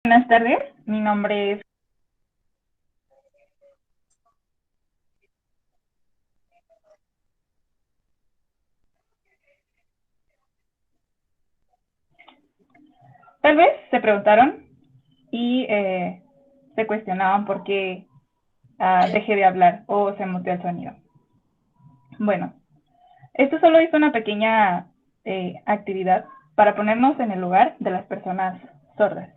Buenas tardes, mi nombre es... Tal vez se preguntaron y se cuestionaban por qué dejé de hablar o se muteó el sonido. Bueno, esto solo es una pequeña actividad para ponernos en el lugar de las personas sordas.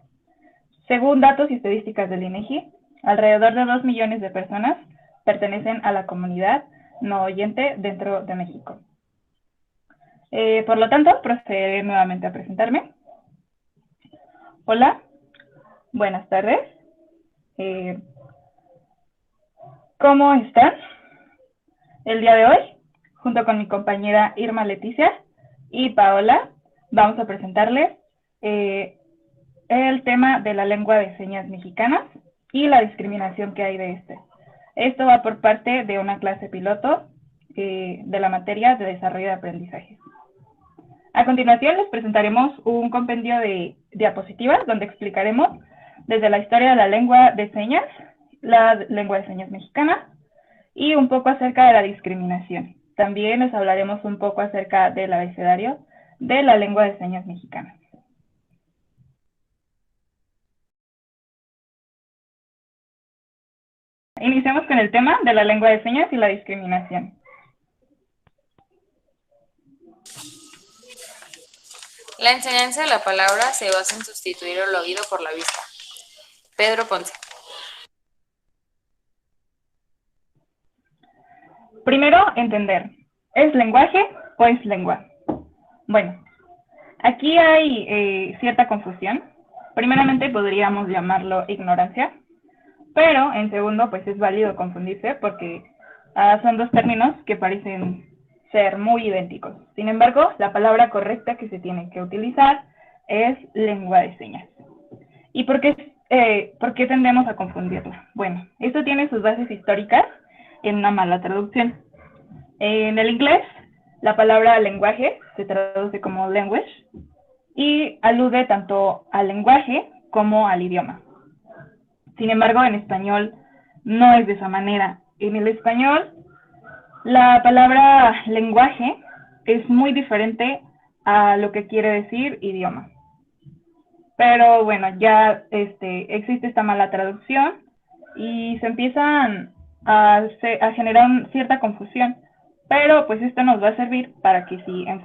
Según datos y estadísticas del INEGI, alrededor de 2 millones de personas pertenecen a la comunidad no oyente dentro de México. Por lo tanto, procederé nuevamente a presentarme. Hola, buenas tardes. Eh, ¿Cómo están el día de hoy? Junto con mi compañera Irma Leticia y Paola, vamos a presentarles eh, el tema de la lengua de señas mexicanas y la discriminación que hay de este. Esto va por parte de una clase piloto de la materia de desarrollo de aprendizaje. A continuación les presentaremos un compendio de diapositivas donde explicaremos desde la historia de la lengua de señas, la lengua de señas mexicana, y un poco acerca de la discriminación. También les hablaremos un poco acerca del abecedario de la lengua de señas mexicana. Iniciamos con el tema de la lengua de señas y la discriminación. La enseñanza de la palabra se basa en sustituir el oído por la vista. Pedro Ponce. Primero, entender. ¿Es lenguaje o es lengua? Bueno, aquí hay cierta confusión. Primeramente podríamos llamarlo ignorancia, pero en segundo, pues es válido confundirse porque son dos términos que parecen ser muy idénticos. Sin embargo, la palabra correcta que se tiene que utilizar es lengua de señas. ¿Y por qué tendemos a confundirla? Bueno, esto tiene sus bases históricas en una mala traducción. En el inglés, la palabra lenguaje se traduce como language y alude tanto al lenguaje como al idioma. Sin embargo, en español no es de esa manera. En el español, la palabra lenguaje es muy diferente a lo que quiere decir idioma. Pero bueno, ya existe esta mala traducción y se empiezan a generar cierta confusión. Pero pues esto nos va a servir para que si en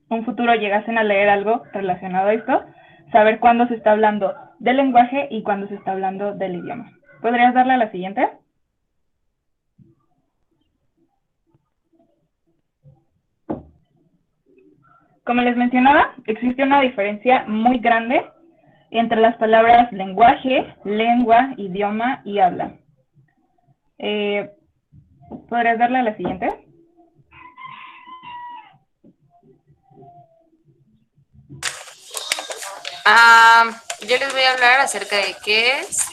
un futuro llegasen a leer algo relacionado a esto, saber cuándo se está hablando del lenguaje y cuándo se está hablando del idioma. ¿Podrías darle a la siguiente? Como les mencionaba, existe una diferencia muy grande entre las palabras lenguaje, lengua, idioma y habla. ¿Podrías darle a la siguiente? Yo les voy a hablar acerca de qué es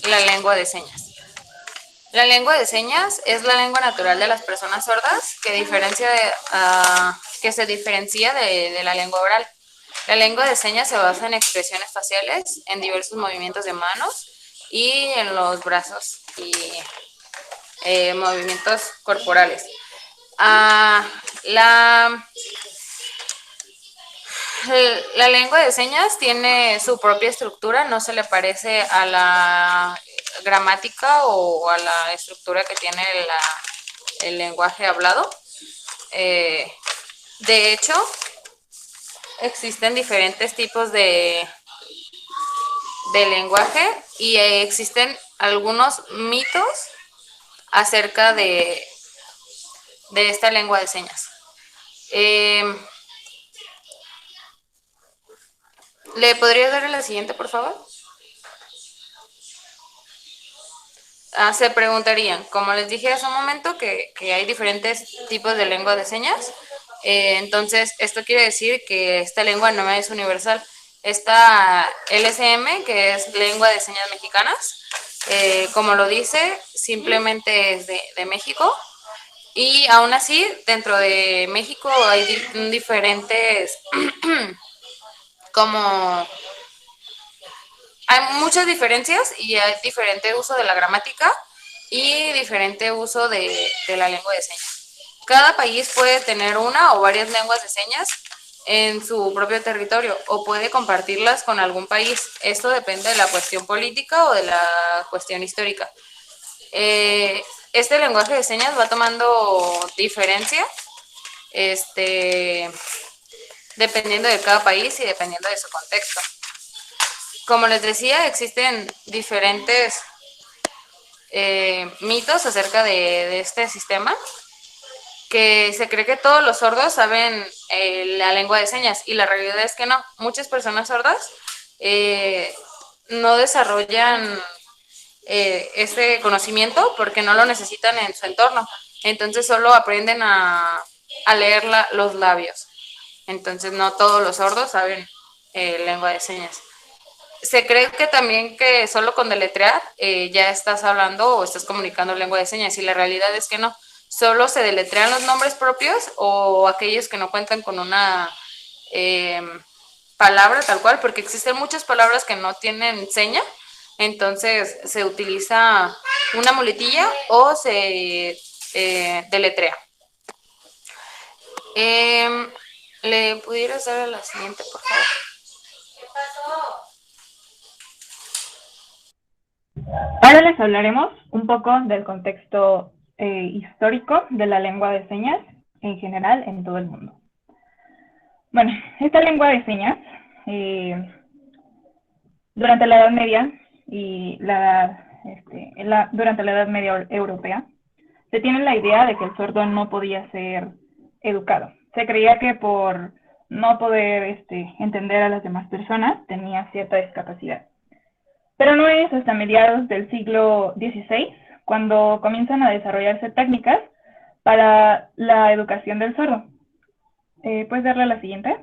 la lengua de señas. La lengua de señas es la lengua natural de las personas sordas que se diferencia de la lengua oral. La lengua de señas se basa en expresiones faciales, en diversos movimientos de manos y en los brazos y movimientos corporales. La lengua de señas tiene su propia estructura, no se le parece a la gramática o a la estructura que tiene el lenguaje hablado. De hecho, existen diferentes tipos de lenguaje y existen algunos mitos acerca de esta lengua de señas. ¿Le podría dar a la siguiente, por favor? Se preguntarían, como les dije hace un momento, que hay diferentes tipos de lengua de señas. Entonces, esto quiere decir que esta lengua no es universal. Esta LSM, que es lengua de señas mexicanas, como lo dice, simplemente es de México. Y aún así, dentro de México hay diferentes como hay muchas diferencias y hay diferente uso de la gramática y diferente uso de la lengua de señas. Cada país puede tener una o varias lenguas de señas en su propio territorio o puede compartirlas con algún país. Esto depende de la cuestión política o de la cuestión histórica. Este lenguaje de señas va tomando diferencia dependiendo de cada país y dependiendo de su contexto. Como les decía, existen diferentes mitos acerca de este sistema, que se cree que todos los sordos saben la lengua de señas y la realidad es que no. Muchas personas sordas no desarrollan este conocimiento porque no lo necesitan en su entorno. Entonces solo aprenden a leer los labios. Entonces no todos los sordos saben lengua de señas. Se cree que también que solo con deletrear ya estás hablando o estás comunicando lengua de señas y la realidad es que no. Solo se deletrean los nombres propios o aquellos que no cuentan con una palabra tal cual, porque existen muchas palabras que no tienen seña, entonces se utiliza una muletilla o se deletrea. ¿Le pudieras dar a la siguiente, por favor? ¿Qué pasó? Ahora les hablaremos un poco del contexto histórico de la lengua de señas en general en todo el mundo. Bueno, esta lengua de señas durante la Edad Media y durante la Edad Media europea se tiene la idea de que el sordo no podía ser educado. Se creía que por no poder entender a las demás personas tenía cierta discapacidad. Pero no es hasta mediados del siglo XVI cuando comienzan a desarrollarse técnicas para la educación del sordo. ¿Puedes darle a la siguiente?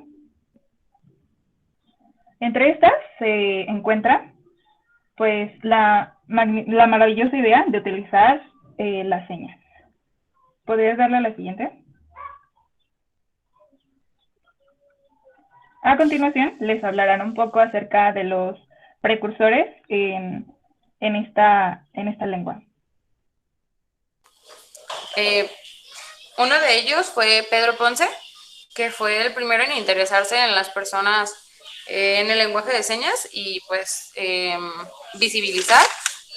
Entre estas se encuentra pues la maravillosa idea de utilizar las señas. ¿Podrías darle a la siguiente? A continuación les hablarán un poco acerca de los precursores en esta lengua. Uno de ellos fue Pedro Ponce, que fue el primero en interesarse en las personas en el lenguaje de señas y pues visibilizar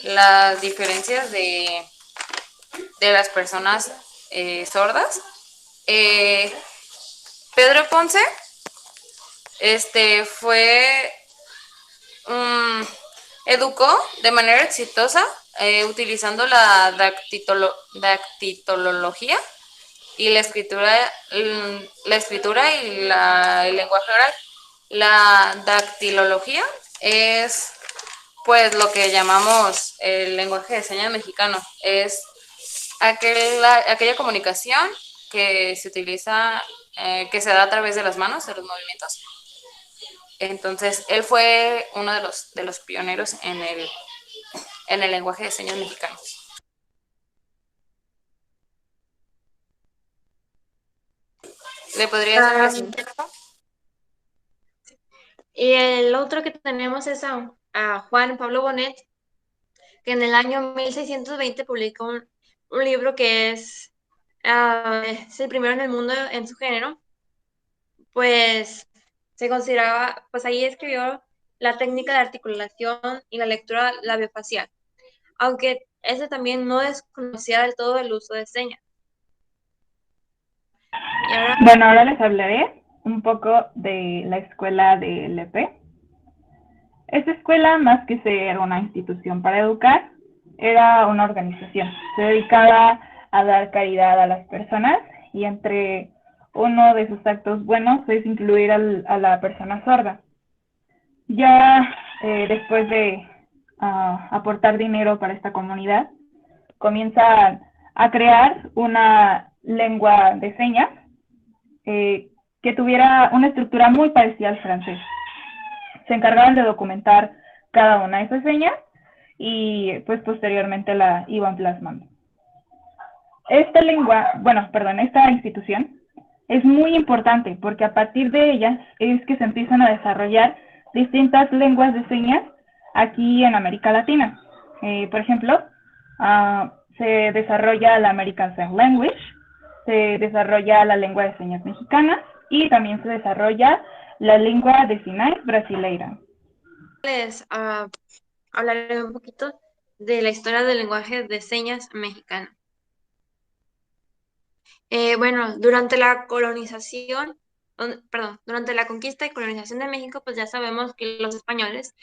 las diferencias de las personas sordas. Pedro Ponce educó de manera exitosa utilizando la dactilología y la escritura y el lenguaje oral. La dactilología es pues lo que llamamos el lenguaje de señas mexicano. Es aquella comunicación que se utiliza, que se da a través de las manos, de los movimientos. Entonces, él fue uno de los pioneros en el lenguaje de señas mexicano. ¿Le podría dar la siguiente? Y el otro que tenemos es a Juan Pablo Bonet, que en el año 1620 publicó un libro que es el primero en el mundo en su género. Pues se consideraba, pues ahí escribió la técnica de articulación y la lectura labiofacial, aunque ese también no desconocía del todo el uso de señas. Bueno, ahora les hablaré un poco de la escuela de Lepe. Esta escuela, más que ser una institución para educar, era una organización. Se dedicaba a dar caridad a las personas y entre uno de sus actos buenos es incluir a la persona sorda. Ya después de aportar dinero para esta comunidad, comienza a crear una lengua de señas que tuviera una estructura muy parecida al francés. Se encargaban de documentar cada una de esas señas y pues posteriormente la iban plasmando. Esta institución es muy importante porque a partir de ellas es que se empiezan a desarrollar distintas lenguas de señas aquí en América Latina. Por ejemplo, se desarrolla la American Sign Language, se desarrolla la lengua de señas mexicana y también se desarrolla la lengua de señas brasileira. Les hablaré un poquito de la historia del lenguaje de señas mexicano. Bueno, durante la colonización, durante la conquista y colonización de México, pues ya sabemos que los españoles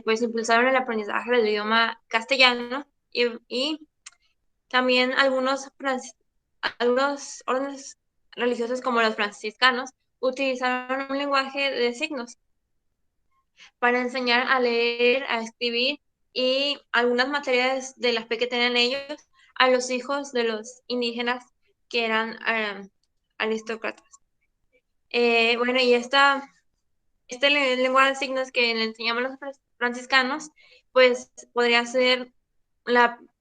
pues impulsaron el aprendizaje del idioma castellano y también algunos órdenes religiosos como los franciscanos utilizaron un lenguaje de signos para enseñar a leer, a escribir y algunas materias de la fe que tenían ellos a los hijos de los indígenas que eran aristócratas. Bueno, y este lenguaje de signos que le enseñamos a los franciscanos, pues podría ser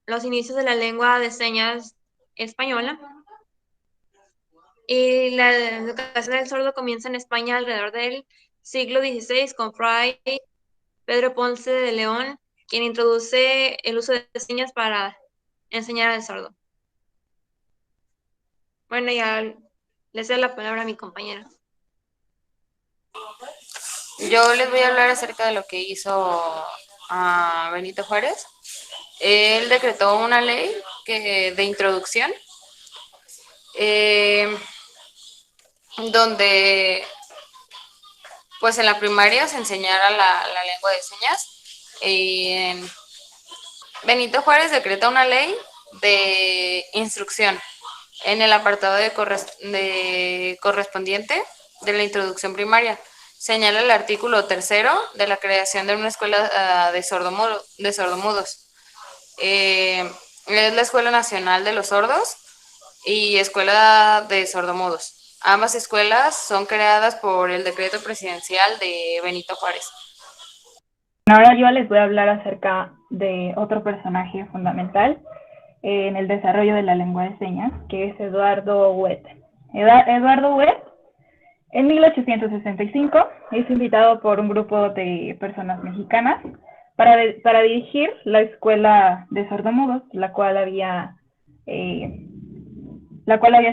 los inicios de la lengua de señas española. Y la educación del sordo comienza en España alrededor del siglo XVI con Fray Pedro Ponce de León, quien introduce el uso de señas para enseñar al sordo. Bueno, ya le cedo la palabra a mi compañera. Yo les voy a hablar acerca de lo que hizo Benito Juárez. Él decretó una ley de introducción donde pues en la primaria se enseñara la lengua de señas. Benito Juárez decreta una ley de instrucción en el apartado de correspondiente de la introducción primaria. Señala el artículo 3 de la creación de una escuela de sordomudos. Es la Escuela Nacional de los Sordos y Escuela de Sordomudos. Ambas escuelas son creadas por el decreto presidencial de Benito Juárez. Ahora yo les voy a hablar acerca de otro personaje fundamental en el desarrollo de la lengua de señas, que es Eduardo Huet. Eduardo Huet, en 1865, es invitado por un grupo de personas mexicanas para dirigir la escuela de sordomudos, la cual había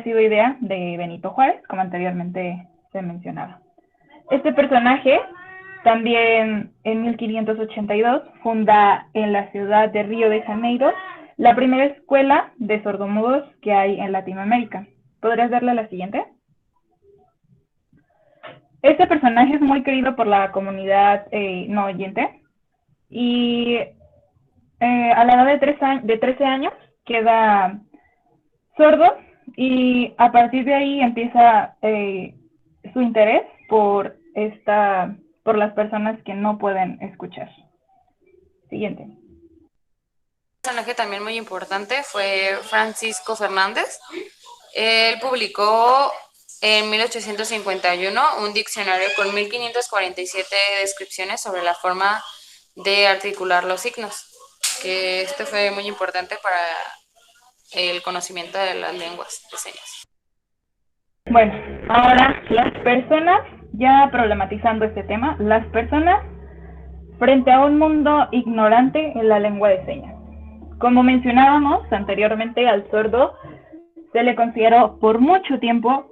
sido idea de Benito Juárez, como anteriormente se mencionaba. Este personaje también en 1582 funda en la ciudad de Río de Janeiro la primera escuela de sordomudos que hay en Latinoamérica. ¿Podrías darle la siguiente? Este personaje es muy querido por la comunidad no oyente y a la edad de 13 años queda sordo y a partir de ahí empieza su interés por las personas que no pueden escuchar. Siguiente. Un personaje también muy importante fue Francisco Fernández. Él publicó en 1851 un diccionario con 1547 descripciones sobre la forma de articular los signos, que este fue muy importante para el conocimiento de las lenguas de señas. Bueno, ahora las personas, ya problematizando este tema, las personas frente a un mundo ignorante en la lengua de señas. Como mencionábamos anteriormente, al sordo se le consideró por mucho tiempo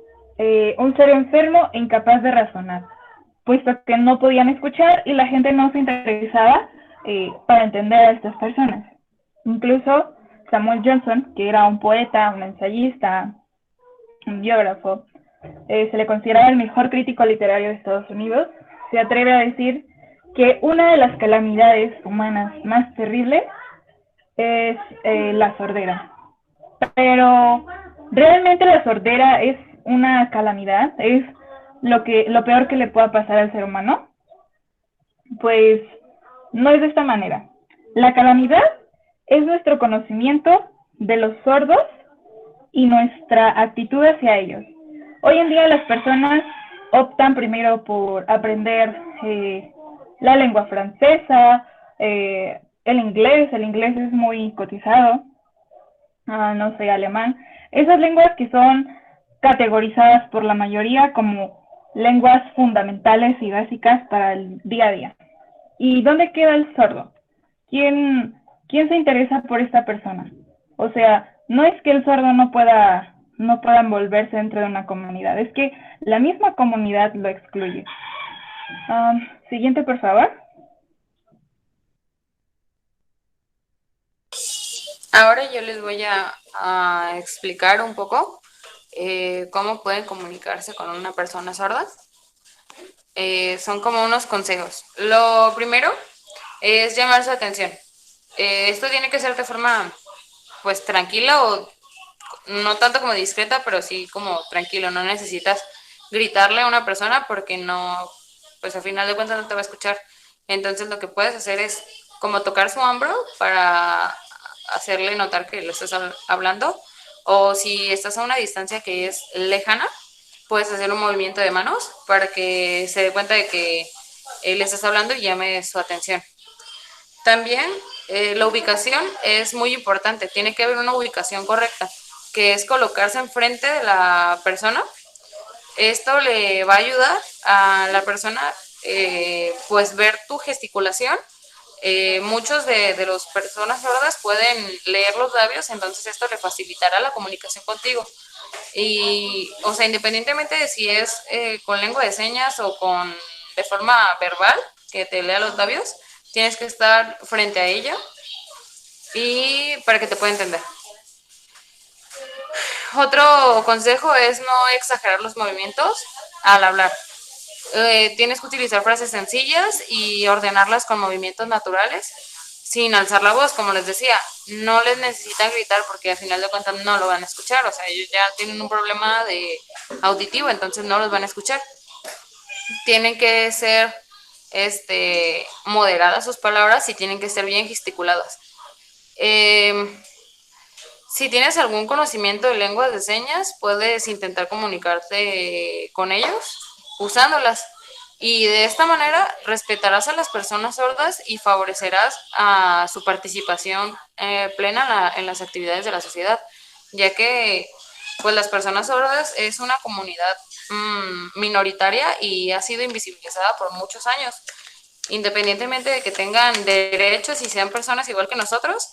un ser enfermo e incapaz de razonar, puesto que no podían escuchar y la gente no se interesaba para entender a estas personas. Incluso Samuel Johnson, que era un poeta, un ensayista, un biógrafo, se le consideraba el mejor crítico literario de Estados Unidos, se atreve a decir que una de las calamidades humanas más terribles es la sordera. Pero realmente la sordera es una calamidad, es lo peor que le pueda pasar al ser humano. Pues no es de esta manera. La calamidad es nuestro conocimiento de los sordos y nuestra actitud hacia ellos. Hoy en día las personas optan primero por aprender la lengua francesa, el inglés es muy cotizado, no sé, alemán. Esas lenguas que son categorizadas por la mayoría como lenguas fundamentales y básicas para el día a día. ¿Y dónde queda el sordo? ¿Quién se interesa por esta persona? O sea, no es que el sordo no pueda envolverse dentro de una comunidad, es que la misma comunidad lo excluye. Siguiente, por favor. Ahora yo les voy a explicar un poco cómo pueden comunicarse con una persona sorda. Son como unos consejos. Lo primero es llamar su atención. Esto tiene que ser de forma pues tranquila o no tanto como discreta, pero sí como tranquilo. No necesitas gritarle a una persona porque no, pues al final de cuentas no te va a escuchar. Entonces lo que puedes hacer es como tocar su hombro para hacerle notar que le estás hablando, o si estás a una distancia que es lejana, puedes hacer un movimiento de manos para que se dé cuenta de que le estás hablando y llame su atención. También la ubicación es muy importante, tiene que haber una ubicación correcta, que es colocarse enfrente de la persona. Esto le va a ayudar a la persona pues ver tu gesticulación. Muchos de las personas sordas pueden leer los labios, entonces esto le facilitará la comunicación contigo. Y, o sea, independientemente de si es con lengua de señas o de forma verbal, que te lea los labios, tienes que estar frente a ella y para que te pueda entender. Otro consejo es no exagerar los movimientos al hablar. Tienes que utilizar frases sencillas y ordenarlas con movimientos naturales, sin alzar la voz, como les decía. No les necesitan gritar porque al final de cuentas no lo van a escuchar. O sea, ellos ya tienen un problema auditivo, entonces no los van a escuchar. Tienen que ser moderadas sus palabras y tienen que ser bien gesticuladas. Si tienes algún conocimiento de lenguas de señas, puedes intentar comunicarte con ellos usándolas. Y de esta manera respetarás a las personas sordas y favorecerás a su participación plena en las actividades de la sociedad, ya que pues las personas sordas es una comunidad minoritaria y ha sido invisibilizada por muchos años. Independientemente de que tengan derechos y sean personas igual que nosotros,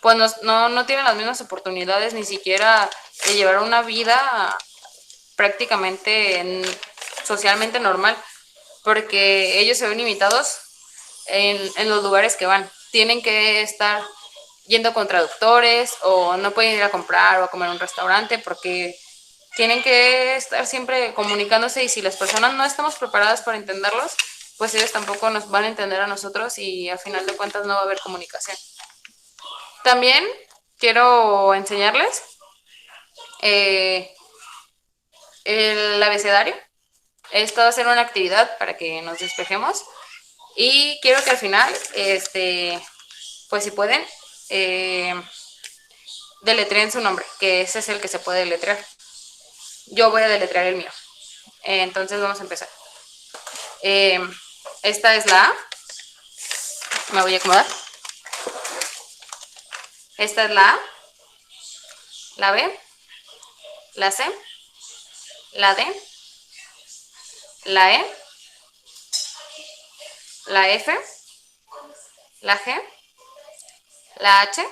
pues no tienen las mismas oportunidades ni siquiera de llevar una vida prácticamente socialmente normal, porque ellos se ven limitados en los lugares que van. Tienen que estar yendo con traductores o no pueden ir a comprar o a comer en un restaurante porque tienen que estar siempre comunicándose, y si las personas no estamos preparadas para entenderlos, pues ellos tampoco nos van a entender a nosotros y al final de cuentas no va a haber comunicación. También quiero enseñarles el abecedario. Esto va a ser una actividad para que nos despejemos y quiero que al final, pues si pueden, deletreen su nombre, que ese es el que se puede deletrear. Yo voy a deletrear el mío. Entonces vamos a empezar. Esta es la A. Me voy a acomodar. Esta es la A, la B, la C, la D, la E, la F, la G, la H,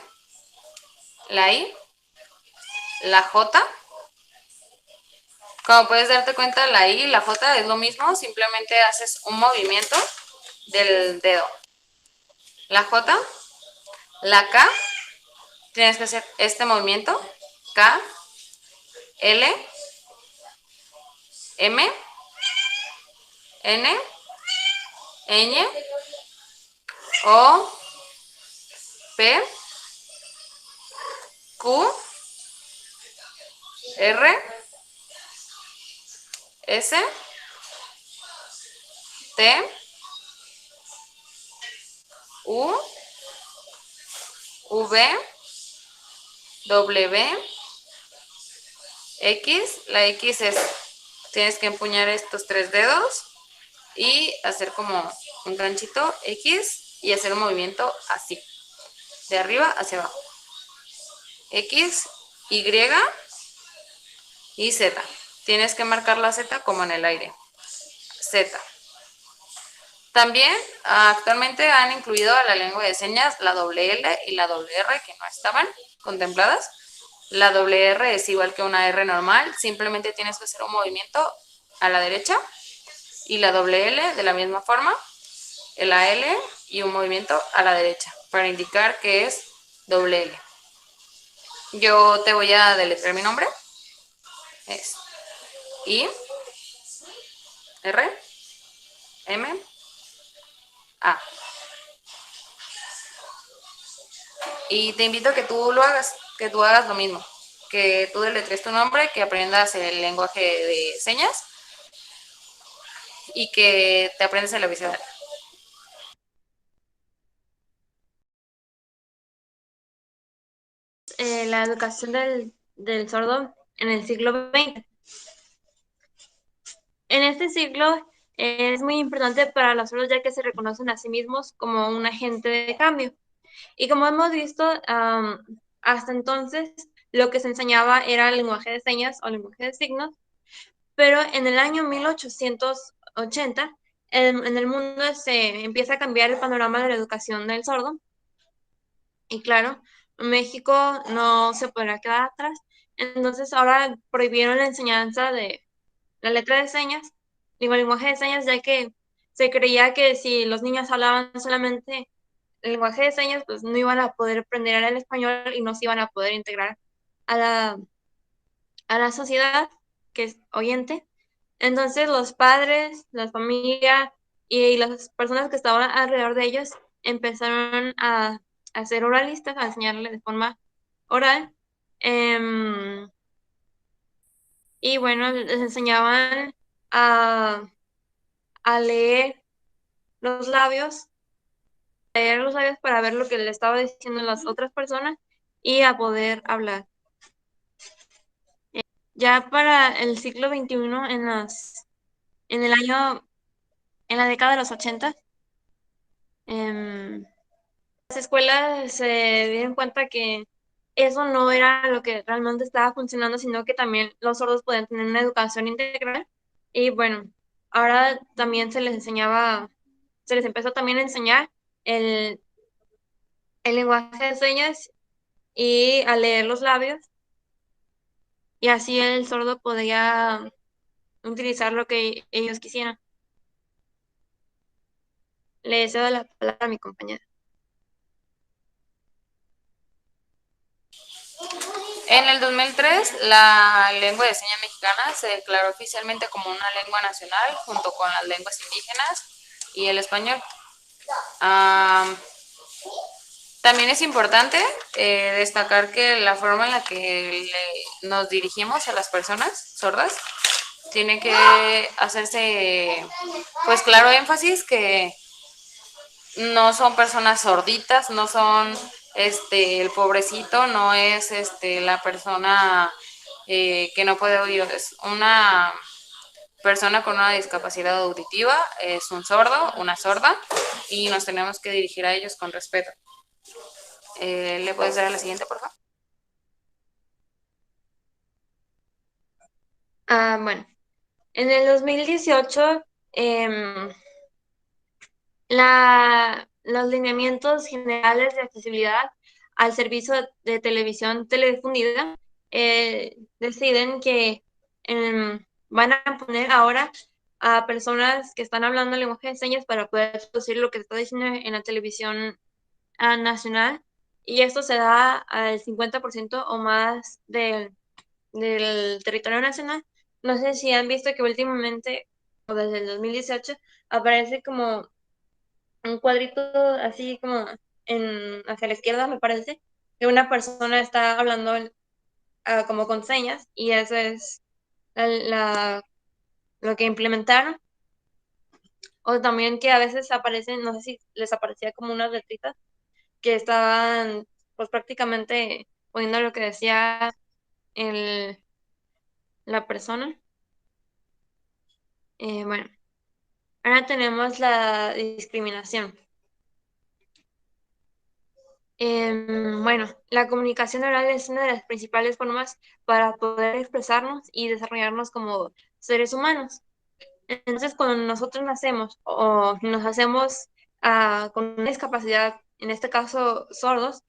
la I, la J. Como puedes darte cuenta, la I y la J es lo mismo, simplemente haces un movimiento del dedo. La J, la K, tienes que hacer este movimiento, K, L, M, N, Ñ, O, P, Q, R, S, T, U, V, W, X. La X es, tienes que empuñar estos tres dedos y hacer como un ganchito X y hacer un movimiento así, de arriba hacia abajo. X, Y y Z. Tienes que marcar la Z como en el aire. Z. También actualmente han incluido a la lengua de señas la doble L y la doble R que no estaban contempladas. La doble R es igual que una R normal, simplemente tienes que hacer un movimiento a la derecha, y la doble L de la misma forma, la L y un movimiento a la derecha para indicar que es doble L. Yo te voy a deletrear mi nombre. Es I, R, M, A. Y te invito a que tú lo hagas, que tú hagas lo mismo, que tú deletrees tu nombre, que aprendas el lenguaje de señas y que te aprendas el abecedario. La educación del sordo en el siglo XX. En este siglo es muy importante para los sordos ya que se reconocen a sí mismos como un agente de cambio. Y como hemos visto, hasta entonces lo que se enseñaba era el lenguaje de señas o lenguaje de signos, pero en el año 1880 en el mundo se empieza a cambiar el panorama de la educación del sordo. Y claro, México no se podrá quedar atrás. Entonces ahora prohibieron la enseñanza de la letra de señas, digo, el lenguaje de señas, ya que se creía que si los niños hablaban solamente el lenguaje de señas, pues no iban a poder aprender el español y no se iban a poder integrar a la sociedad que es oyente. Entonces los padres, la familia y las personas que estaban alrededor de ellos empezaron a ser oralistas, a enseñarle de forma oral. Y bueno, les enseñaban a, a leer los labios para ver lo que le estaba diciendo las otras personas y a poder hablar. Ya para el siglo XXI, en el año, en la década de los 80, las escuelas se dieron cuenta que eso no era lo que realmente estaba funcionando, sino que también los sordos podían tener una educación integral. Y bueno, ahora también se les empezó también a enseñar el, el lenguaje de señas y a leer los labios. Y así el sordo podía utilizar lo que ellos quisieran. Le cedo la palabra a mi compañera. En el 2003, la lengua de señas mexicana se declaró oficialmente como una lengua nacional junto con las lenguas indígenas y el español. También es importante destacar que la forma en la que nos dirigimos a las personas sordas tiene que hacerse, pues claro, énfasis que no son personas sorditas, no son el pobrecito, no es la persona que no puede oír, es una persona con una discapacidad auditiva, es un sordo, una sorda, y nos tenemos que dirigir a ellos con respeto. ¿Le puedes dar a la siguiente, por favor? Bueno, en el 2018, los lineamientos generales de accesibilidad al servicio de televisión teledifundida deciden que van a poner ahora a personas que están hablando lenguaje de señas para poder traducir lo que se está diciendo en la televisión nacional, y esto se da al 50% o más del territorio nacional. No sé si han visto que últimamente, o desde el 2018, aparece como un cuadrito así como hacia la izquierda, me parece, que una persona está hablando como con señas, y eso es lo que implementaron. O también que a veces aparecen, no sé si les aparecía como unas letritas que estaban pues prácticamente poniendo lo que decía la persona. Bueno, ahora tenemos la discriminación. Bueno, la comunicación oral es una de las principales formas para poder expresarnos y desarrollarnos como seres humanos. Entonces, cuando nosotros nacemos o nos hacemos con una discapacidad, en este caso sordos,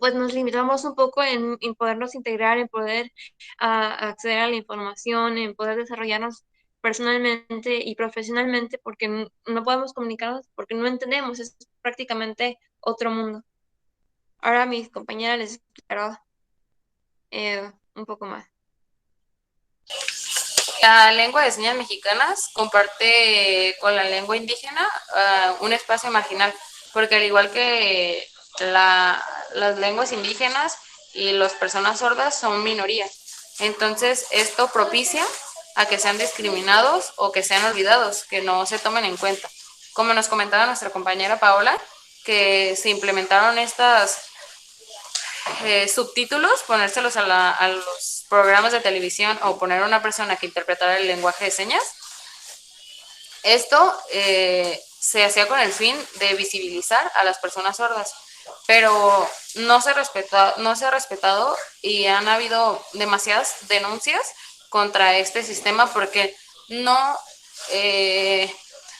pues nos limitamos un poco en podernos integrar, en poder acceder a la información, en poder desarrollarnos personalmente y profesionalmente, porque no podemos comunicarnos, porque no entendemos, es prácticamente otro mundo. Ahora mis compañeras les explicará un poco más. La lengua de señas mexicanas comparte con la lengua indígena un espacio marginal, porque al igual que las lenguas indígenas y las personas sordas son minorías. Entonces, esto propicia a que sean discriminados o que sean olvidados, que no se tomen en cuenta. Como nos comentaba nuestra compañera Paola, que se implementaron estas subtítulos, ponérselos a los programas de televisión o poner a una persona que interpretara el lenguaje de señas. Esto se hacía con el fin de visibilizar a las personas sordas, pero no se ha respetado y han habido demasiadas denuncias contra este sistema porque no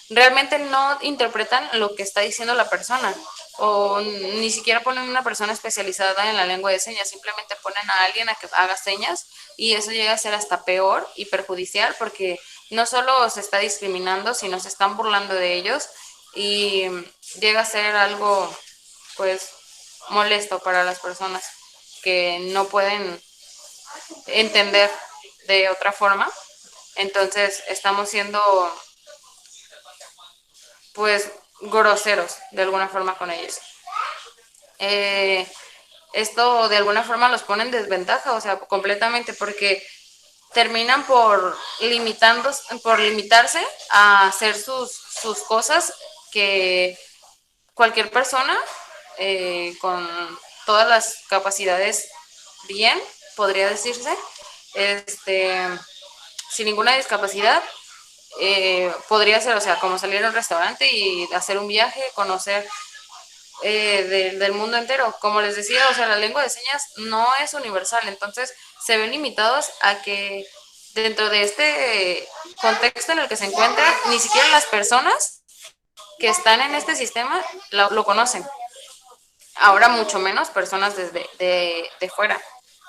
realmente no interpretan lo que está diciendo la persona o ni siquiera ponen una persona especializada en la lengua de señas, simplemente ponen a alguien a que haga señas y eso llega a ser hasta peor y perjudicial porque no solo se está discriminando, sino se están burlando de ellos y llega a ser algo pues molesto para las personas que no pueden entender de otra forma. Entonces estamos siendo pues groseros de alguna forma con ellos. Esto de alguna forma los pone en desventaja, o sea, completamente, porque terminan por limitarse a hacer sus cosas que cualquier persona con todas las capacidades bien, podría decirse, sin ninguna discapacidad, podría ser, o sea, como salir a un restaurante y hacer un viaje, conocer del mundo entero. Como les decía, o sea, la lengua de señas no es universal, entonces se ven limitados a que dentro de este contexto en el que se encuentran, ni siquiera las personas que están en este sistema lo conocen. Ahora mucho menos personas desde de fuera.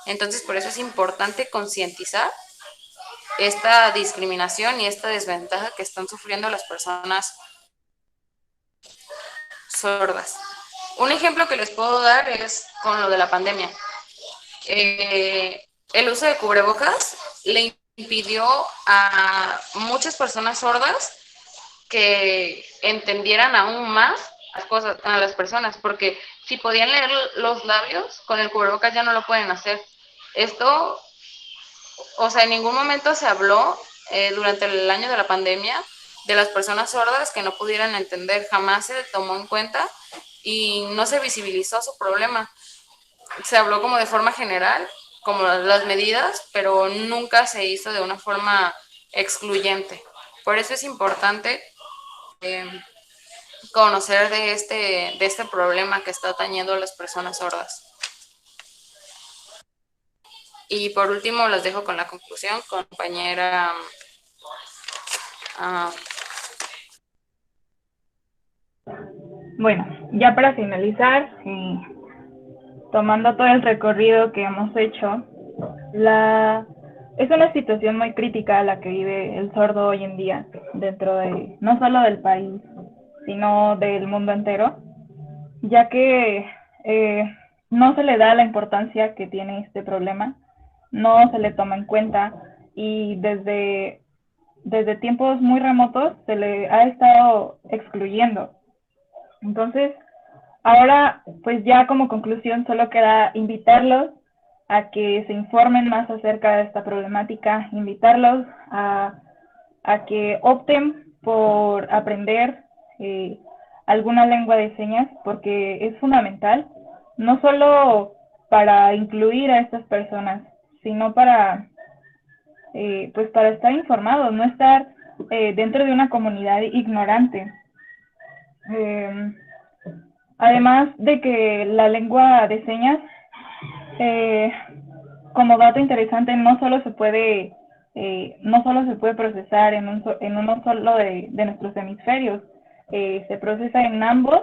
Entonces, por eso es importante concientizar esta discriminación y esta desventaja que están sufriendo las personas sordas. Un ejemplo que les puedo dar es con lo de la pandemia. El uso de cubrebocas le impidió a muchas personas sordas que entendieran aún más las cosas a las personas, porque si podían leer los labios, con el cubrebocas ya no lo pueden hacer. Esto, o sea, en ningún momento se habló durante el año de la pandemia de las personas sordas que no pudieran entender, jamás se tomó en cuenta y no se visibilizó su problema. Se habló como de forma general, como las medidas, pero nunca se hizo de una forma excluyente. Por eso es importante conocer de este problema que está atañendo a las personas sordas. Y por último, los dejo con la conclusión, compañera. Bueno, ya para finalizar, tomando todo el recorrido que hemos hecho, es una situación muy crítica la que vive el sordo hoy en día, dentro de no solo del país, sino del mundo entero, ya que no se le da la importancia que tiene este problema, no se le toma en cuenta y desde tiempos muy remotos se le ha estado excluyendo. Entonces, ahora, pues ya como conclusión, solo queda invitarlos a que se informen más acerca de esta problemática, invitarlos a que opten por aprender alguna lengua de señas, porque es fundamental, no solo para incluir a estas personas, sino pues para estar informados, no estar dentro de una comunidad ignorante. Además de que la lengua de señas, como dato interesante, no solo se puede no solo se puede procesar en uno solo de nuestros hemisferios, se procesa en ambos,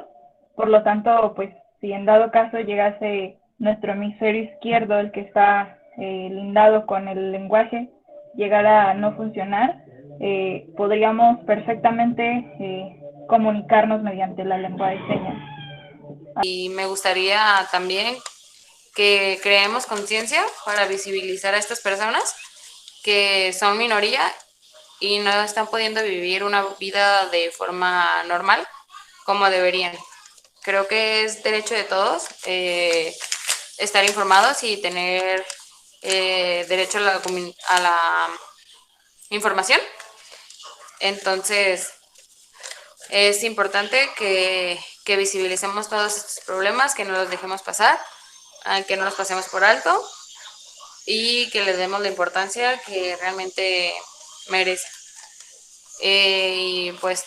por lo tanto, pues si en dado caso llegase nuestro hemisferio izquierdo, el que está lindado con el lenguaje, llegara a no funcionar, podríamos perfectamente comunicarnos mediante la lengua de señas. Y me gustaría también que creemos conciencia para visibilizar a estas personas que son minoría y no están pudiendo vivir una vida de forma normal como deberían. Creo que es derecho de todos estar informados y tener derecho a la información. Entonces, es importante que visibilicemos todos estos problemas, que no los dejemos pasar, que no los pasemos por alto y que les demos la importancia que realmente merece. Y pues,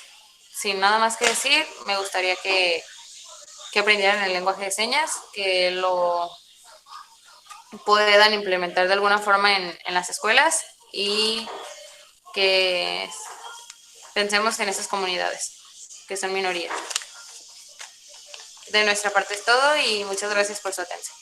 sin nada más que decir, me gustaría que aprendieran el lenguaje de señas, que lo puedan implementar de alguna forma en las escuelas y que pensemos en esas comunidades que son minoría. De nuestra parte es todo y muchas gracias por su atención.